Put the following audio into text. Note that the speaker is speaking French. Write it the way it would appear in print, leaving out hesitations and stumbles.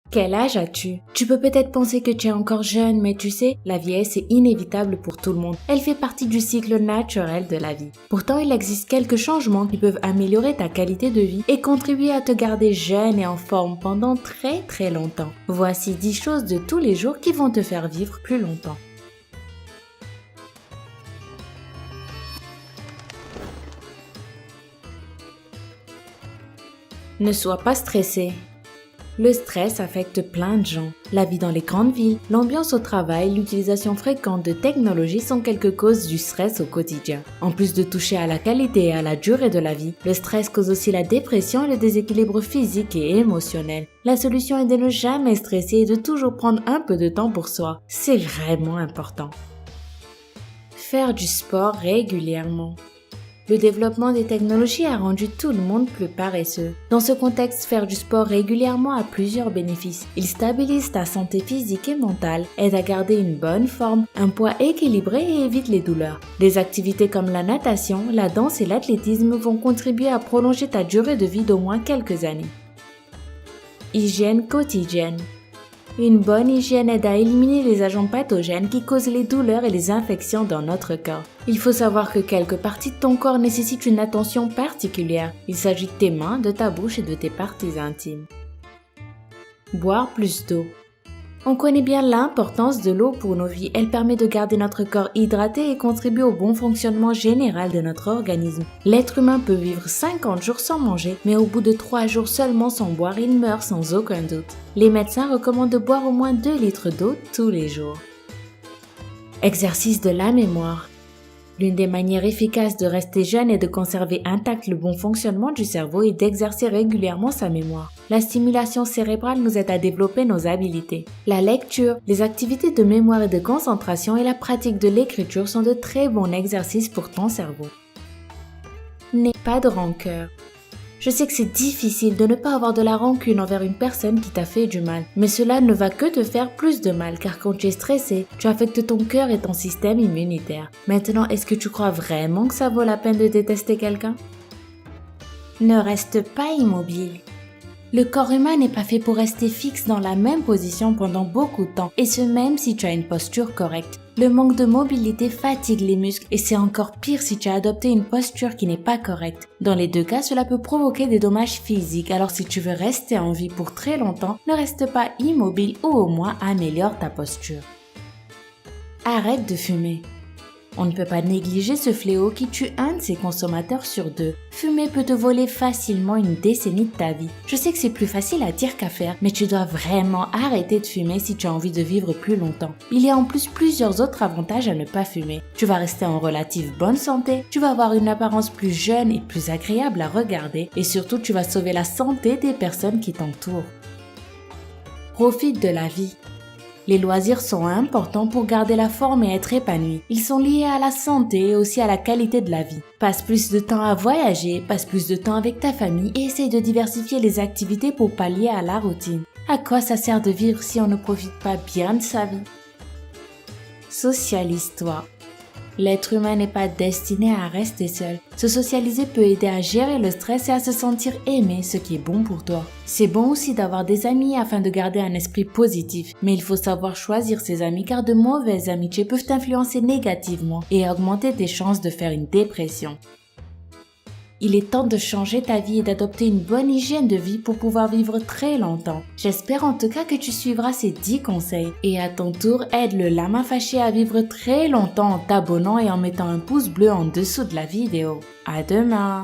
Quel âge as-tu? Tu peux peut-être penser que tu es encore jeune, mais tu sais, la vieillesse est inévitable pour tout le monde. Elle fait partie du cycle naturel de la vie. Pourtant, il existe quelques changements qui peuvent améliorer ta qualité de vie et contribuer à te garder jeune et en forme pendant très longtemps. Voici 10 choses de tous les jours qui vont te faire vivre plus longtemps. Ne sois pas stressé. Le stress affecte plein de gens. La vie dans les grandes villes, l'ambiance au travail, l'utilisation fréquente de technologies sont quelques causes du stress au quotidien. En plus de toucher à la qualité et à la durée de la vie, le stress cause aussi la dépression et le déséquilibre physique et émotionnel. La solution est de ne jamais stresser et de toujours prendre un peu de temps pour soi. C'est vraiment important. Faire du sport régulièrement. Le développement des technologies a rendu tout le monde plus paresseux. Dans ce contexte, faire du sport régulièrement a plusieurs bénéfices. Il stabilise ta santé physique et mentale, aide à garder une bonne forme, un poids équilibré et évite les douleurs. Des activités comme la natation, la danse et l'athlétisme vont contribuer à prolonger ta durée de vie d'au moins quelques années. Hygiène quotidienne. Une bonne hygiène aide à éliminer les agents pathogènes qui causent les douleurs et les infections dans notre corps. Il faut savoir que quelques parties de ton corps nécessitent une attention particulière. Il s'agit de tes mains, de ta bouche et de tes parties intimes. Boire plus d'eau. On connaît bien l'importance de l'eau pour nos vies. Elle permet de garder notre corps hydraté et contribue au bon fonctionnement général de notre organisme. L'être humain peut vivre 50 jours sans manger, mais au bout de 3 jours seulement sans boire, il meurt sans aucun doute. Les médecins recommandent de boire au moins 2 litres d'eau tous les jours. Exercice de la mémoire. L'une des manières efficaces de rester jeune et de conserver intact le bon fonctionnement du cerveau est d'exercer régulièrement sa mémoire. La stimulation cérébrale nous aide à développer nos habilités. La lecture, les activités de mémoire et de concentration et la pratique de l'écriture sont de très bons exercices pour ton cerveau. N'aie pas de rancœur. Je sais que c'est difficile de ne pas avoir de la rancune envers une personne qui t'a fait du mal, mais cela ne va que te faire plus de mal car quand tu es stressé, tu affectes ton cœur et ton système immunitaire. Maintenant, est-ce que tu crois vraiment que ça vaut la peine de détester quelqu'un? Ne reste pas immobile. Le corps humain n'est pas fait pour rester fixe dans la même position pendant beaucoup de temps, et ce même si tu as une posture correcte. Le manque de mobilité fatigue les muscles et c'est encore pire si tu as adopté une posture qui n'est pas correcte. Dans les deux cas, cela peut provoquer des dommages physiques, alors si tu veux rester en vie pour très longtemps, ne reste pas immobile ou au moins améliore ta posture. Arrête de fumer. On ne peut pas négliger ce fléau qui tue un de ses consommateurs sur 2. Fumer peut te voler facilement une décennie de ta vie. Je sais que c'est plus facile à dire qu'à faire, mais tu dois vraiment arrêter de fumer si tu as envie de vivre plus longtemps. Il y a en plus plusieurs autres avantages à ne pas fumer. Tu vas rester en relative bonne santé, tu vas avoir une apparence plus jeune et plus agréable à regarder, et surtout tu vas sauver la santé des personnes qui t'entourent. Profite de la vie. Les loisirs sont importants pour garder la forme et être épanoui. Ils sont liés à la santé et aussi à la qualité de la vie. Passe plus de temps à voyager, passe plus de temps avec ta famille et essaye de diversifier les activités pour pallier à la routine. À quoi ça sert de vivre si on ne profite pas bien de sa vie? Socialise-toi. L'être humain n'est pas destiné à rester seul. Se socialiser peut aider à gérer le stress et à se sentir aimé, ce qui est bon pour toi. C'est bon aussi d'avoir des amis afin de garder un esprit positif, mais il faut savoir choisir ses amis car de mauvaises amitiés peuvent t'influencer négativement et augmenter tes chances de faire une dépression. Il est temps de changer ta vie et d'adopter une bonne hygiène de vie pour pouvoir vivre très longtemps. J'espère en tout cas que tu suivras ces 10 conseils. Et à ton tour, aide le lama fâché à vivre très longtemps en t'abonnant et en mettant un pouce bleu en dessous de la vidéo. À demain!